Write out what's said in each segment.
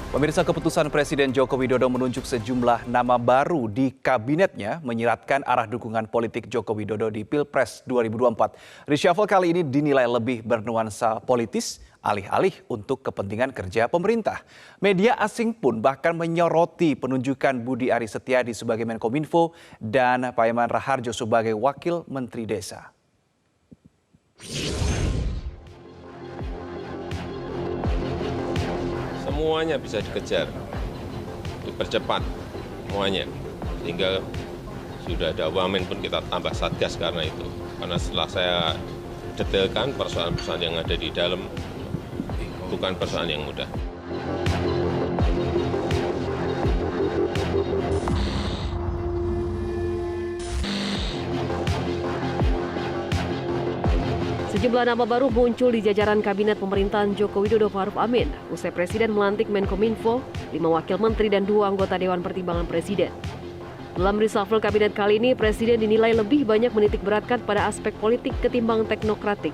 Pemirsa, keputusan Presiden Joko Widodo menunjuk sejumlah nama baru di kabinetnya menyiratkan arah dukungan politik Joko Widodo di Pilpres 2024. Reshuffle kali ini dinilai lebih bernuansa politis, alih-alih untuk kepentingan kerja pemerintah. Media asing pun bahkan menyoroti penunjukan Budi Aris Setiadi sebagai Menkominfo dan Paiman Raharjo sebagai Wakil Menteri Desa. Semuanya bisa dikejar, dipercepat semuanya, sehingga sudah ada wamen pun kita tambah satgas karena itu. Karena setelah saya detailkan persoalan-persoalan yang ada di dalam bukan persoalan yang mudah. Sejumlah nama baru muncul di jajaran kabinet pemerintahan Joko Widodo Ma'ruf Amin. Usai Presiden melantik Menkominfo, 5 wakil menteri dan 2 anggota Dewan Pertimbangan Presiden. Dalam reshuffle kabinet kali ini, Presiden dinilai lebih banyak menitik beratkan pada aspek politik ketimbang teknokratik.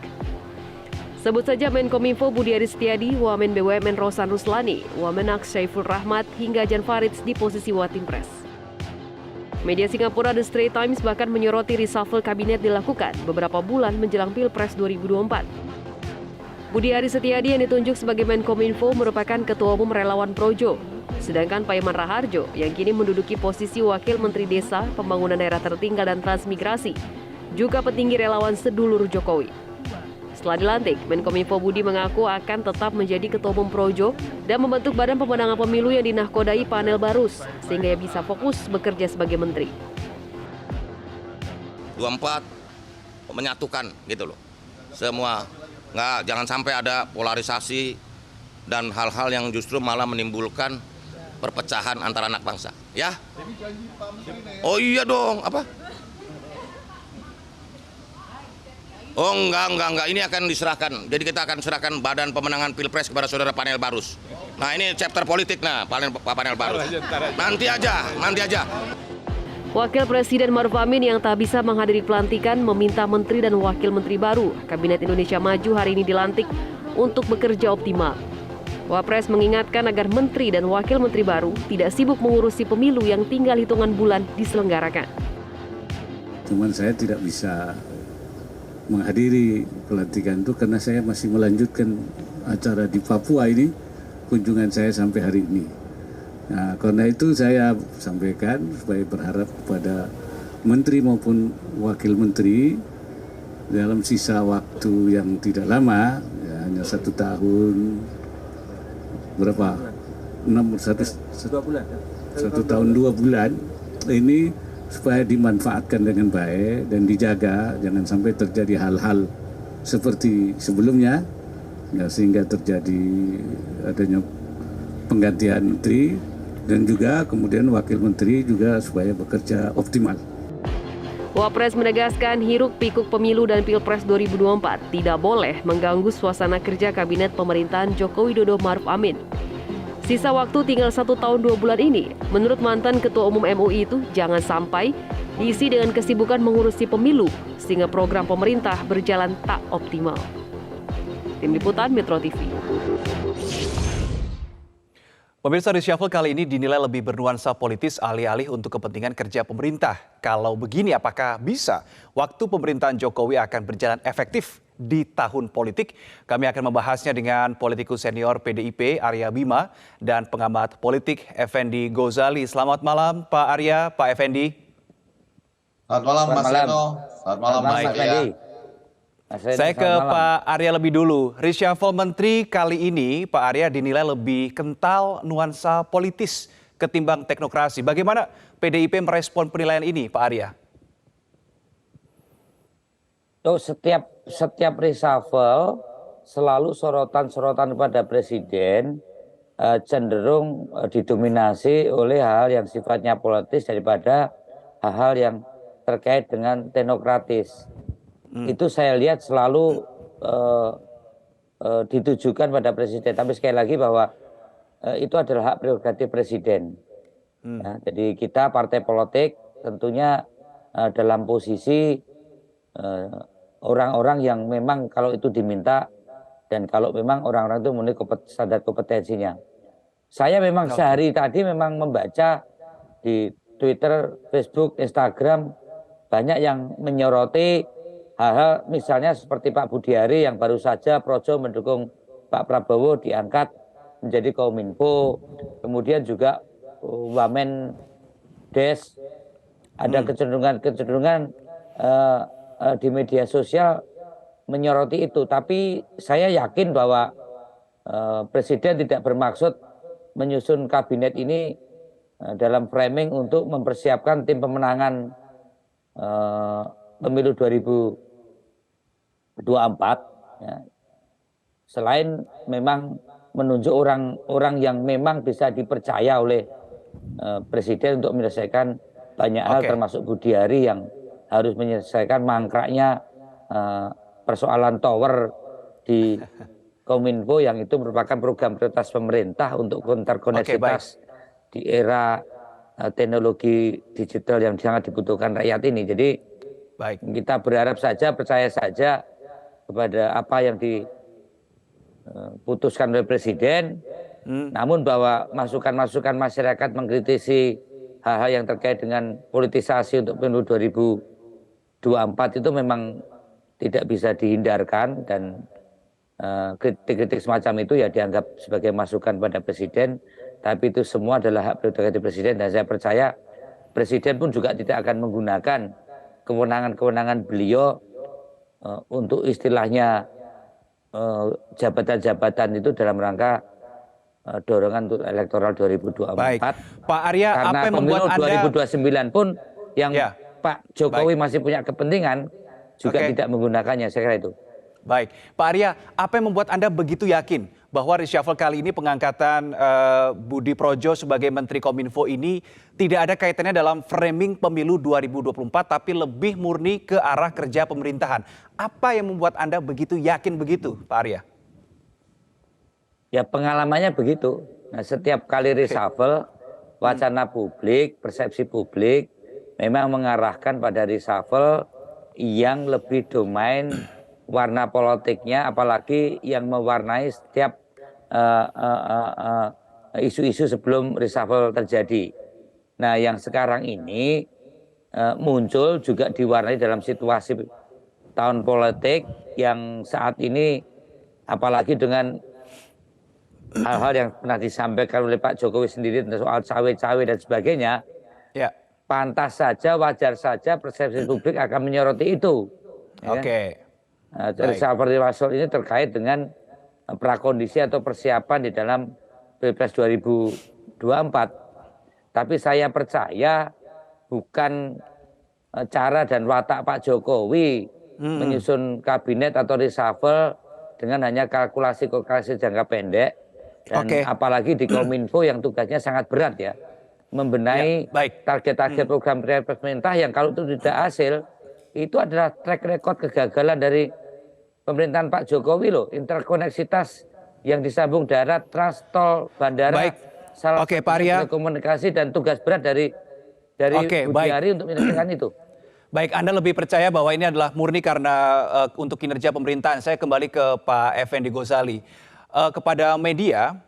Sebut saja Menkominfo Budi Aris Setiadi, Wamen BUMN Rosan Ruslani, Wamenak Syaiful Rahmat, hingga Jan Faridz di posisi Watimpres. Media Singapura The Straits Times bahkan menyoroti reshuffle kabinet dilakukan beberapa bulan menjelang Pilpres 2024. Budi Aris Setiadi yang ditunjuk sebagai Menkominfo merupakan Ketua Umum Relawan Projo, sedangkan Paiman Raharjo yang kini menduduki posisi Wakil Menteri Desa, Pembangunan Daerah Tertinggal dan Transmigrasi, juga petinggi relawan sedulur Jokowi. Setelah dilantik, Menkominfo Budi mengaku akan tetap menjadi Ketua Umum Projo dan membentuk Badan Pemenangan Pemilu yang dinahkodai Panel Barus, sehingga ia bisa fokus bekerja sebagai menteri. 24 menyatukan gitu loh. Semua jangan sampai ada polarisasi dan hal-hal yang justru malah menimbulkan perpecahan antara anak bangsa. Ya? Oh iya dong, apa? Oh enggak, ini akan diserahkan. Jadi kita akan serahkan Badan Pemenangan Pilpres kepada saudara Panel Barus. Nah ini chapter politik, nah Pak Panel Barus. Nanti aja. Wakil Presiden Ma'ruf Amin yang tak bisa menghadiri pelantikan meminta menteri dan wakil menteri baru Kabinet Indonesia Maju hari ini dilantik untuk bekerja optimal. Wapres mengingatkan agar menteri dan wakil menteri baru tidak sibuk mengurusi pemilu yang tinggal hitungan bulan diselenggarakan. Cuman saya tidak bisa menghadiri pelantikan itu karena saya masih melanjutkan acara di Papua ini, kunjungan saya sampai hari ini. Nah, karena itu saya sampaikan supaya berharap kepada menteri maupun wakil menteri dalam sisa waktu yang tidak lama, ya, hanya 1 tahun, berapa? 1 tahun 2 bulan ini, supaya dimanfaatkan dengan baik dan dijaga, jangan sampai terjadi hal-hal seperti sebelumnya, ya, sehingga terjadi adanya penggantian menteri dan juga kemudian wakil menteri juga supaya bekerja optimal. Wapres menegaskan hiruk-pikuk pemilu dan Pilpres 2024 tidak boleh mengganggu suasana kerja Kabinet Pemerintahan Joko Widodo Ma'ruf Amin. Sisa waktu tinggal 1 tahun 2 bulan ini, menurut mantan Ketua Umum MUI itu jangan sampai diisi dengan kesibukan mengurusi pemilu sehingga program pemerintah berjalan tak optimal. Tim Liputan Metro TV. Pemirsa, reshuffle kali ini dinilai lebih bernuansa politis alih-alih untuk kepentingan kerja pemerintah. Kalau begini, apakah bisa waktu pemerintahan Jokowi akan berjalan efektif di tahun politik? Kami akan membahasnya dengan politikus senior PDIP Arya Bima dan pengamat politik Effendi Ghazali. Selamat malam Pak Arya, Pak Effendi. Selamat malam Mas Reno. Selamat malam Mas Arya. Saya ke Pak Arya lebih dulu. Reshuffle menteri kali ini Pak Arya dinilai lebih kental nuansa politis ketimbang teknokrasi. Bagaimana PDIP merespon penilaian ini Pak Arya? Setiap reshuffle selalu sorotan pada presiden cenderung didominasi oleh hal yang sifatnya politis daripada hal-hal yang terkait dengan teknokratis. Itu saya lihat selalu ditujukan pada presiden. Tapi sekali lagi bahwa itu adalah hak prerogatif presiden. Ya, jadi kita partai politik tentunya dalam posisi orang-orang yang memang kalau itu diminta dan kalau memang orang-orang itu memenuhi standar kompetensinya. Saya memang Oke. sehari tadi memang membaca di Twitter, Facebook, Instagram banyak yang menyoroti hal-hal misalnya seperti Pak Budiari yang baru saja projo mendukung Pak Prabowo diangkat menjadi Kominfo, kemudian juga Wamen Des ada kecenderungan di media sosial menyoroti itu, tapi saya yakin bahwa Presiden tidak bermaksud menyusun kabinet ini dalam framing untuk mempersiapkan tim pemenangan pemilu 2024. Ya. Selain memang menunjuk orang-orang yang memang bisa dipercaya oleh Presiden untuk menyelesaikan banyak hal, Oke. termasuk Budiari yang harus menyelesaikan mangkraknya persoalan tower di Kominfo yang itu merupakan program prioritas pemerintah untuk interkoneksitas di era teknologi digital yang sangat dibutuhkan rakyat ini. Jadi Baik. kita berharap saja, percaya saja kepada apa yang diputuskan oleh Presiden. Namun bahwa masukan-masukan masyarakat mengkritisi hal-hal yang terkait dengan politisasi untuk pemilu 2024 itu memang tidak bisa dihindarkan, dan kritik-kritik semacam itu ya dianggap sebagai masukan pada Presiden, tapi itu semua adalah hak prerogatif Presiden, dan saya percaya Presiden pun juga tidak akan menggunakan kewenangan-kewenangan beliau untuk istilahnya jabatan-jabatan itu dalam rangka dorongan untuk elektoral 2024. Baik. Pak Arya, Karena apa yang pemilu membuat Anda 2029 pun yang Ya. Pak Jokowi masih punya kepentingan juga Oke. tidak menggunakannya, saya kira itu. Baik, Pak Arya, apa yang membuat Anda begitu yakin bahwa reshuffle kali ini pengangkatan Budi Projo sebagai Menteri Kominfo ini tidak ada kaitannya dalam framing pemilu 2024, tapi lebih murni ke arah kerja pemerintahan? Apa yang membuat Anda begitu yakin begitu, Pak Arya? Ya pengalamannya begitu. Nah, setiap kali reshuffle, wacana publik, persepsi publik memang mengarahkan pada reshuffle yang lebih domain warna politiknya, apalagi yang mewarnai setiap isu-isu sebelum reshuffle terjadi. Nah, yang sekarang ini muncul juga diwarnai dalam situasi tahun politik yang saat ini, apalagi dengan hal-hal yang pernah disampaikan oleh Pak Jokowi sendiri tentang soal cawe-cawe dan sebagainya, Ya, pantas saja, wajar saja persepsi publik akan menyoroti itu. Ya. oke. Reshuffle ini terkait dengan prakondisi atau persiapan di dalam Pilpres 2024. Tapi saya percaya bukan cara dan watak Pak Jokowi menyusun kabinet atau reshuffle dengan hanya kalkulasi-kalkulasi jangka pendek. Dan apalagi di Kominfo yang tugasnya sangat berat ya. Membenahi target-target program prioritas pemerintah yang kalau itu tidak hasil, itu adalah track record kegagalan dari pemerintahan Pak Jokowi loh. Interkoneksitas yang disambung darat, trans, tol, bandara, salah satu komunikasi dan tugas berat dari Budiari untuk menyelesaikan itu. Baik, Anda lebih percaya bahwa ini adalah murni karena untuk kinerja pemerintahan. Saya kembali ke Pak Effendi Ghazali. Kepada media,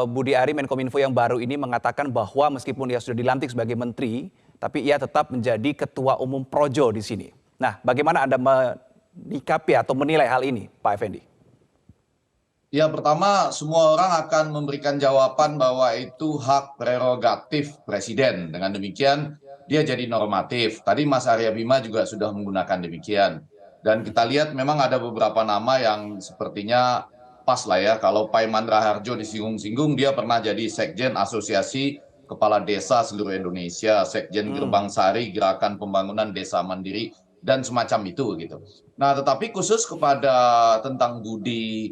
Budi Ari Menkominfo yang baru ini mengatakan bahwa meskipun ia sudah dilantik sebagai menteri, tapi ia tetap menjadi ketua umum Projo di sini. Nah, bagaimana Anda menyikapi atau menilai hal ini, Pak Effendi? Ya, pertama semua orang akan memberikan jawaban bahwa itu hak prerogatif Presiden. Dengan demikian, dia jadi normatif. Tadi Mas Arya Bima juga sudah menggunakan demikian. Dan kita lihat memang ada beberapa nama yang sepertinya pas lah ya. Kalau Paiman Raharjo disinggung-singgung, dia pernah jadi Sekjen Asosiasi Kepala Desa Seluruh Indonesia, Sekjen Gerbang Sari, Gerakan Pembangunan Desa Mandiri, dan semacam itu gitu. Nah, tetapi khusus kepada tentang Budi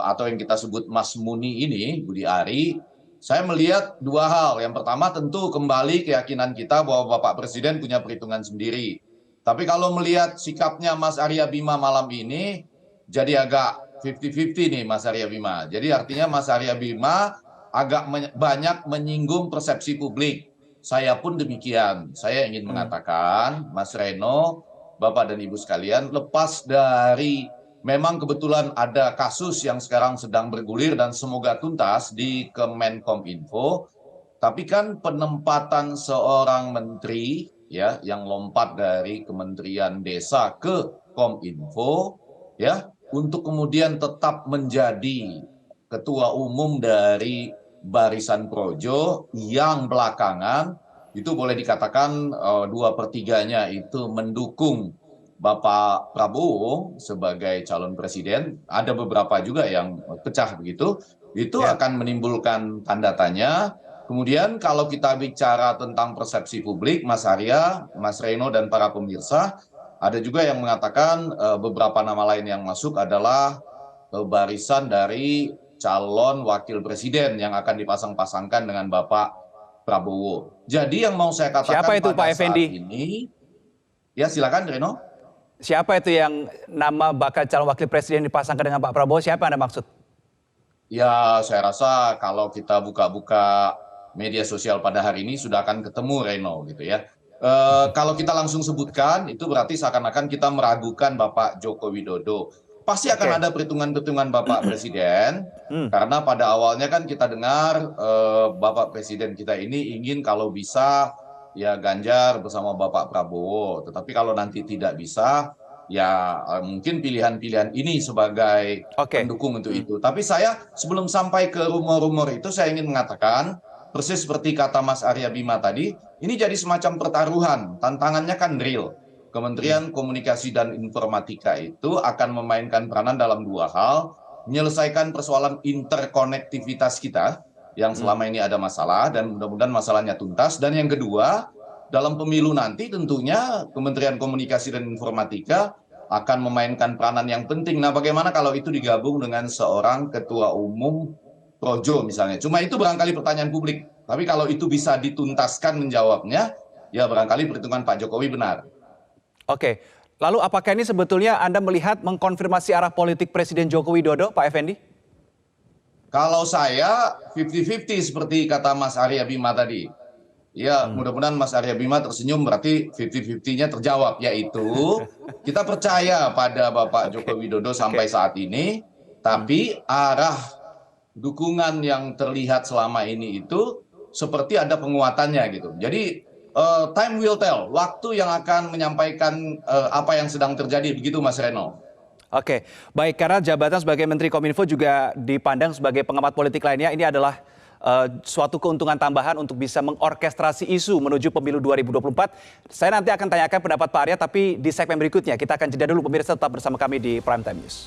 atau yang kita sebut Mas Muni ini, Budi Ari, saya melihat dua hal. Yang pertama tentu kembali keyakinan kita bahwa Bapak Presiden punya perhitungan sendiri. Tapi kalau melihat sikapnya Mas Arya Bima malam ini, jadi agak 50-50 nih Mas Arya Bima. Jadi artinya Mas Arya Bima agak banyak menyinggung persepsi publik. Saya pun demikian. Saya ingin mengatakan, Mas Reno, Bapak dan Ibu sekalian, lepas dari memang kebetulan ada kasus yang sekarang sedang bergulir dan semoga tuntas di Kemenkominfo. Tapi kan penempatan seorang menteri ya yang lompat dari Kementerian Desa ke Kominfo ya untuk kemudian tetap menjadi ketua umum dari Barisan Projo yang belakangan itu boleh dikatakan 2/3-nya itu mendukung Bapak Prabowo sebagai calon presiden. Ada beberapa juga yang pecah begitu. Itu akan menimbulkan tanda tanya. Kemudian kalau kita bicara tentang persepsi publik, Mas Arya, Mas Reno, dan para pemirsa, ada juga yang mengatakan beberapa nama lain yang masuk adalah barisan dari calon wakil presiden yang akan dipasang-pasangkan dengan Bapak Prabowo. Jadi yang mau saya katakan Siapa itu, pada Pak saat Effendi? ini, ya silakan Reno. Siapa itu yang nama bakal calon wakil presiden dipasangkan dengan Pak Prabowo? Siapa yang Anda maksud? Ya, saya rasa kalau kita buka-buka media sosial pada hari ini sudah akan ketemu Reno gitu ya. Kalau kita langsung sebutkan, itu berarti seakan-akan kita meragukan Bapak Joko Widodo. Pasti akan ada perhitungan-perhitungan Bapak Presiden, karena pada awalnya kan kita dengar Bapak Presiden kita ini ingin kalau bisa ya Ganjar bersama Bapak Prabowo. Tetapi kalau nanti tidak bisa, ya mungkin pilihan-pilihan ini sebagai pendukung untuk itu. Tapi saya sebelum sampai ke rumor-rumor itu, saya ingin mengatakan, persis seperti kata Mas Arya Bima tadi, ini jadi semacam pertaruhan, tantangannya kan real. Kementerian Komunikasi dan Informatika itu akan memainkan peranan dalam dua hal, menyelesaikan persoalan interkonektivitas kita, yang selama ini ada masalah dan mudah-mudahan masalahnya tuntas. Dan yang kedua, dalam pemilu nanti tentunya Kementerian Komunikasi dan Informatika akan memainkan peranan yang penting. Nah, bagaimana kalau itu digabung dengan seorang ketua umum Projo misalnya? Cuma itu barangkali pertanyaan publik. Tapi kalau itu bisa dituntaskan menjawabnya, ya barangkali perhitungan Pak Jokowi benar. Oke, lalu apakah ini sebetulnya Anda melihat mengkonfirmasi arah politik Presiden Joko Widodo, Pak Effendi? Kalau saya 50-50 seperti kata Mas Arya Bima tadi. Ya, mudah-mudahan Mas Arya Bima tersenyum berarti 50-50-nya terjawab, yaitu kita percaya pada Bapak Joko Widodo sampai saat ini, tapi arah dukungan yang terlihat selama ini itu seperti ada penguatannya gitu. Jadi time will tell, waktu yang akan menyampaikan apa yang sedang terjadi, begitu Mas Reno. Oke, baik, karena jabatan sebagai Menteri Kominfo juga dipandang sebagai pengamat politik lainnya, ini adalah suatu keuntungan tambahan untuk bisa mengorkestrasi isu menuju pemilu 2024. Saya nanti akan tanyakan pendapat Pak Arya, tapi di segmen berikutnya kita akan jeda dulu, pemirsa tetap bersama kami di Prime Time News.